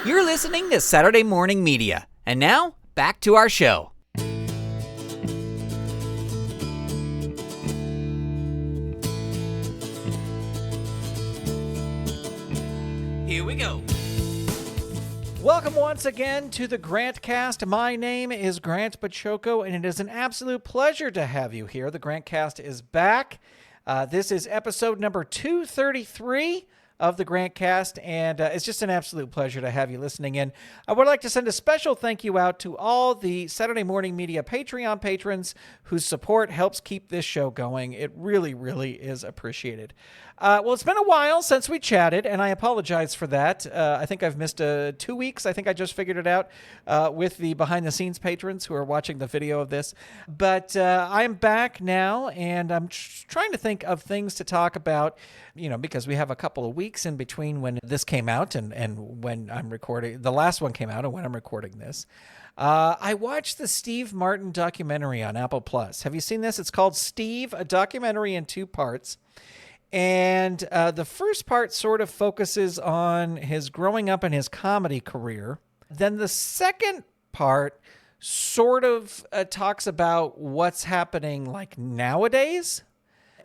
You're listening to Saturday Morning Media. And now, back to our show. Here we go. Welcome once again to the GrantCast. My name is Grant Baciocco, and it is an absolute pleasure to have you here. The GrantCast is back. This is episode number 233 of the GrantCast, and it's just an absolute pleasure to have you listening in. I would like to send a special thank you out to all the Saturday Morning Media Patreon patrons whose support helps keep this show going. It really, really is appreciated. Well, it's been a while since we chatted, and I apologize for that. I think I've missed 2 weeks. I think I just figured it out with the behind-the-scenes patrons who are watching the video of this. But I'm back now, and I'm trying to think of things to talk about, because we have a couple of weeks in between when this came out and when I'm recording. The last one came out and when I'm recording this. I watched the Steve Martin documentary on Apple Plus. Have you seen this? It's called Steve, a documentary in 2 parts. And the first part sort of focuses on his growing up and his comedy career. Then the second part sort of talks about what's happening like nowadays.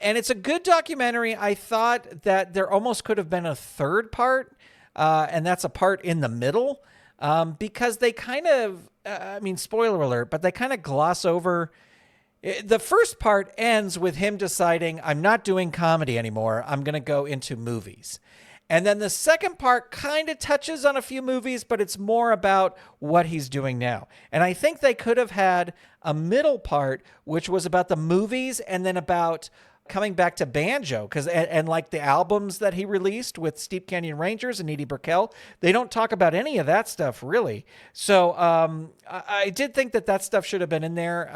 And it's a good documentary. I thought that there almost could have been a third part, and that's a part in the middle, because they kind of, spoiler alert, but they kind of gloss over. The first part ends with him deciding, I'm not doing comedy anymore. I'm going to go into movies. And then the second part kind of touches on a few movies, but it's more about what he's doing now. And I think they could have had a middle part, which was about the movies and then about coming back to banjo, and like the albums that he released with Steep Canyon Rangers and Edie Brickell, they don't talk about any of that stuff really. So I did think that stuff should have been in there,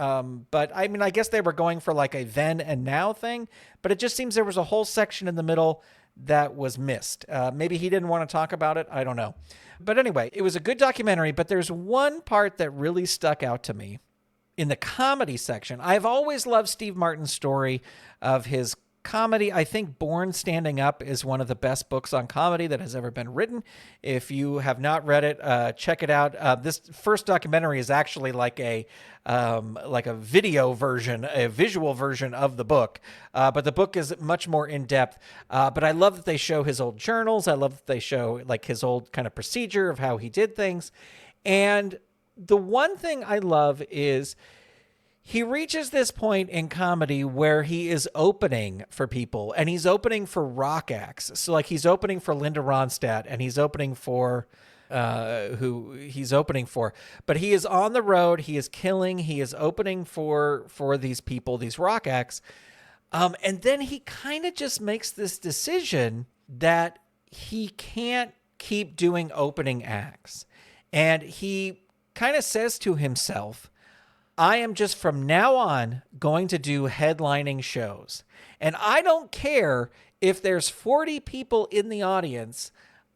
but I guess they were going for like a then and now thing, but it just seems there was a whole section in the middle that was missed. Maybe he didn't want to talk about it. I don't know. But anyway, it was a good documentary, but there's one part that really stuck out to me. In the comedy section, I've always loved Steve Martin's story of his comedy. I think Born Standing Up is one of the best books on comedy that has ever been written. If you have not read it, check it out. This first documentary is actually like a video version, a visual version of the book. But the book is much more in depth. But I love that they show his old journals. I love that they show like his old kind of procedure of how he did things. And the one thing I love is he reaches this point in comedy where he is opening for people, and he's opening for rock acts. So like he's opening for Linda Ronstadt, and he's opening for who he's opening for. But he is on the road. He is killing. He is opening for these people, these rock acts. And then he kind of just makes this decision that he can't keep doing opening acts. And he kind of says to himself, I am just from now on going to do headlining shows. And I don't care if there's 40 people in the audience,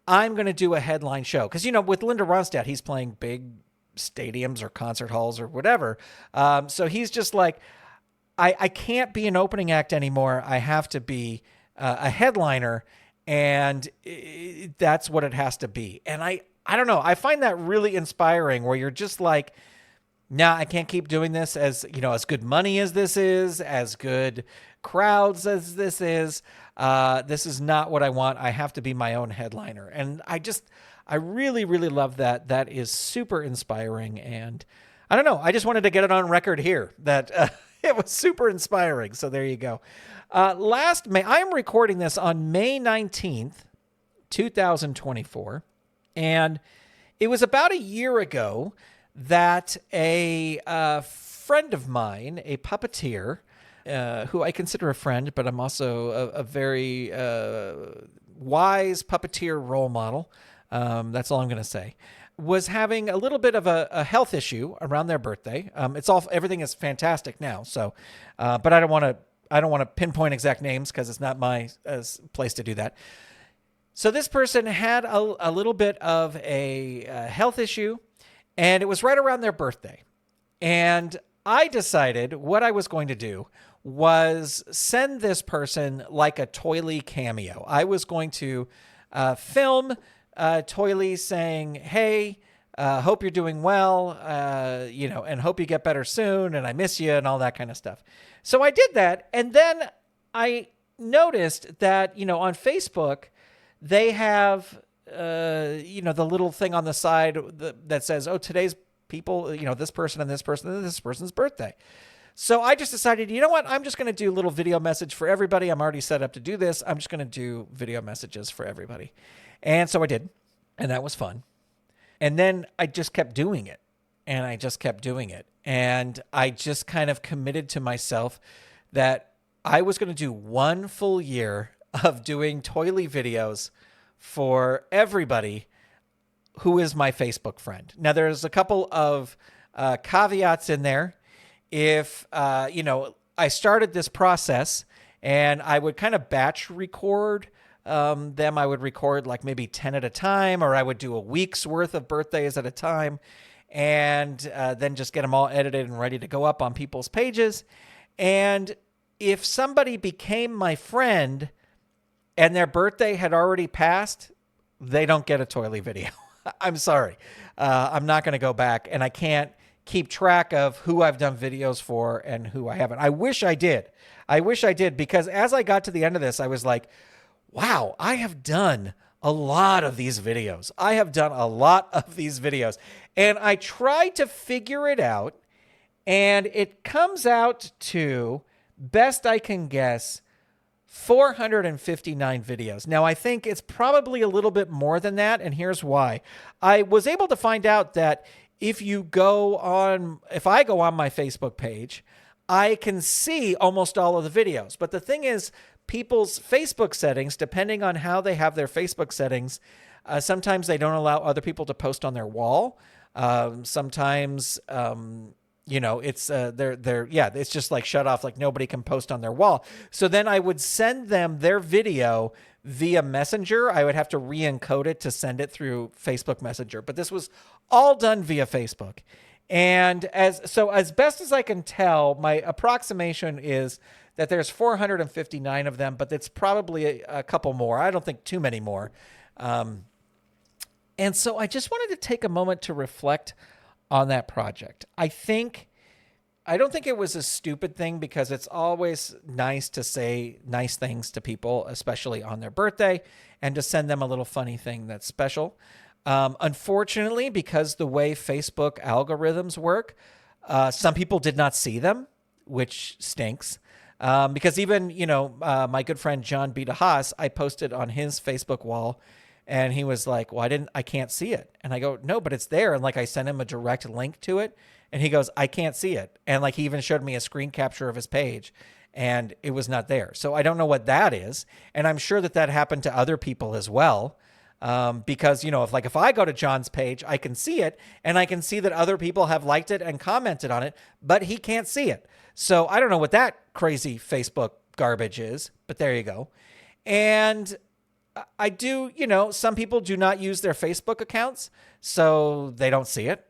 I'm going to do a headline show. Because, with Linda Ronstadt, he's playing big stadiums or concert halls or whatever. So he's just like, I can't be an opening act anymore. I have to be a headliner. And that's what it has to be. And I don't know. I find that really inspiring where you're just like, nah, I can't keep doing this as good money as this is, as good crowds as this is. This is not what I want. I have to be my own headliner. And I really, really love that. That is super inspiring. And I don't know. I just wanted to get it on record here that it was super inspiring. So there you go. Last May, I am recording this on May 19th, 2024. And it was about a year ago that a friend of mine, a puppeteer, who I consider a friend, but I'm also a very wise puppeteer role model. That's all I'm going to say. Was having a little bit of a health issue around their birthday. Everything is fantastic now. So, but I don't want to pinpoint exact names because it's not my place to do that. So this person had a little bit of a health issue, and it was right around their birthday. And I decided what I was going to do was send this person like a toily cameo. I was going to film Toily saying, hey, hope you're doing well, and hope you get better soon, and I miss you, and all that kind of stuff. So I did that, and then I noticed that, on Facebook, they have, the little thing on the side that says, oh, today's people, this person and this person and this person's birthday. So I just decided, you know what? I'm just going to do a little video message for everybody. I'm already set up to do this. I'm just going to do video messages for everybody. And so I did, and that was fun. And then I just kept doing it, and I just kept doing it. And I just kind of committed to myself that I was going to do one full year of doing Toily videos for everybody who is my Facebook friend. Now, there's a couple of caveats in there. If, I started this process and I would kind of batch record them. I would record like maybe 10 at a time, or I would do a week's worth of birthdays at a time, and then just get them all edited and ready to go up on people's pages. And if somebody became my friend and their birthday had already passed, they don't get a Toily video. I'm sorry. I'm not going to go back, and I can't keep track of who I've done videos for and who I haven't. I wish I did. Because as I got to the end of this, I was like, wow, I have done a lot of these videos. And I tried to figure it out, and it comes out to, best I can guess, 459 videos. Now, I think it's probably a little bit more than that, and here's why. I was able to find out that if I go on my Facebook page, I can see almost all of the videos. But the thing is, people's Facebook settings, depending on how they have their Facebook settings, sometimes they don't allow other people to post on their wall. Sometimes, it's just like shut off, like nobody can post on their wall. So then I would send them their video via Messenger. I would have to re-encode it to send it through Facebook Messenger. But this was all done via Facebook. And as best as I can tell, my approximation is that there's 459 of them, but it's probably a couple more. I don't think too many more. And so I just wanted to take a moment to reflect on that project. I don't think it was a stupid thing, because it's always nice to say nice things to people, especially on their birthday, and to send them a little funny thing that's special. Unfortunately, because the way Facebook algorithms work, some people did not see them, which stinks. Because even, my good friend John B. DeHaas, I posted on his Facebook wall, and he was like, well, I can't see it. And I go, no, but it's there. And like, I sent him a direct link to it, and he goes, I can't see it. And like, he even showed me a screen capture of his page, and it was not there. So I don't know what that is. And I'm sure that happened to other people as well. Because, if I go to John's page, I can see it, and I can see that other people have liked it and commented on it, but he can't see it. So I don't know what that crazy Facebook garbage is, but there you go. And I do, some people do not use their Facebook accounts, so they don't see it.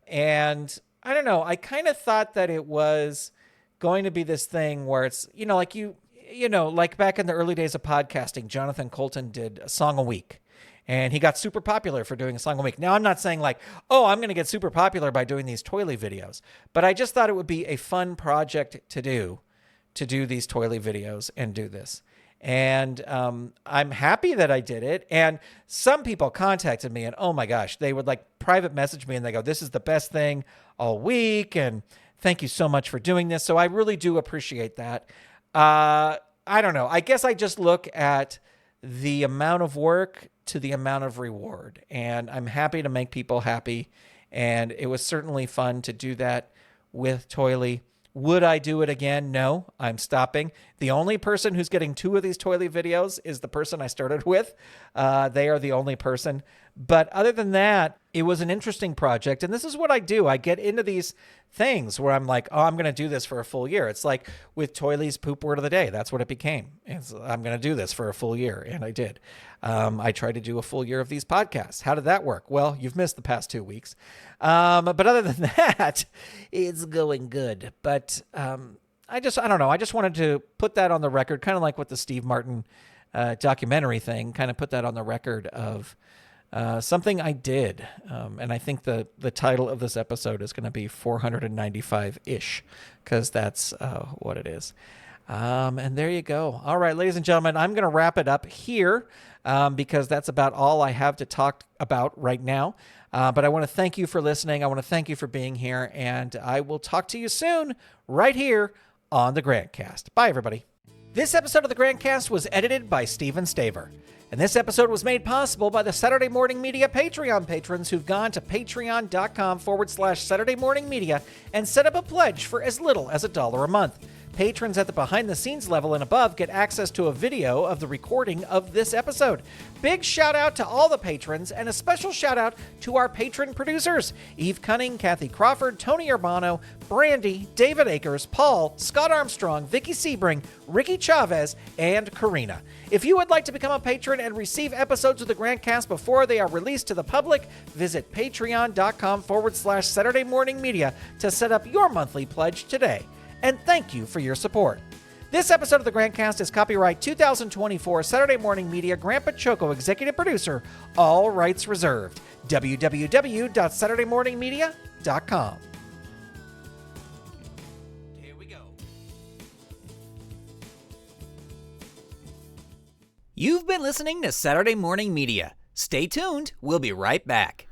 And I don't know, I kind of thought that it was going to be this thing where it's, like back in the early days of podcasting, Jonathan Colton did a song a week. And he got super popular for doing a song a week. Now, I'm not saying like, oh, I'm going to get super popular by doing these Toily videos. But I just thought it would be a fun project to do these Toily videos and do this. And I'm happy that I did it. And some people contacted me, and oh my gosh, they would like private message me, and they go, this is the best thing all week, and thank you so much for doing this. So I really do appreciate that. I don't know. I guess I just look at the amount of work to the amount of reward, and I'm happy to make people happy. And it was certainly fun to do that with Toily. Would I do it again? No, I'm stopping. The only person who's getting 2 of these Toily videos is the person I started with. They are the only person. But other than that, it was an interesting project. And this is what I do. I get into these things where I'm like, oh, I'm going to do this for a full year. It's like with Toily's poop word of the day. That's what it became. I'm going to do this for a full year. And I did. I tried to do a full year of these podcasts. How did that work? Well, you've missed the past 2 weeks. But other than that, it's going good. But I don't know. I just wanted to put that on the record, kind of like with the Steve Martin documentary thing, kind of put that on the record of something I did. And I think the title of this episode is going to be 495-ish, because that's what it is. And there you go. All right, ladies and gentlemen, I'm going to wrap it up here because that's about all I have to talk about right now. But I want to thank you for listening. I want to thank you for being here. And I will talk to you soon right here on the GrantCast. Bye, everybody. This episode of the GrantCast was edited by Stephen Staver. And this episode was made possible by the Saturday Morning Media Patreon patrons who've gone to patreon.com/Saturday Morning Media and set up a pledge for as little as $1 a month. Patrons at the behind-the-scenes level and above get access to a video of the recording of this episode. Big shout-out to all the patrons, and a special shout-out to our patron producers, Eve Cunning, Kathy Crawford, Tony Urbano, Brandy, David Akers, Paul, Scott Armstrong, Vicky Sebring, Ricky Chavez, and Karina. If you would like to become a patron and receive episodes of the GrantCast before they are released to the public, visit patreon.com/Saturday Morning Media to set up your monthly pledge today. And thank you for your support. This episode of the GrantCast is copyright 2024 Saturday Morning Media, Grant Baciocco, executive producer, all rights reserved. www.saturdaymorningmedia.com. Here we go. You've been listening to Saturday Morning Media. Stay tuned. We'll be right back.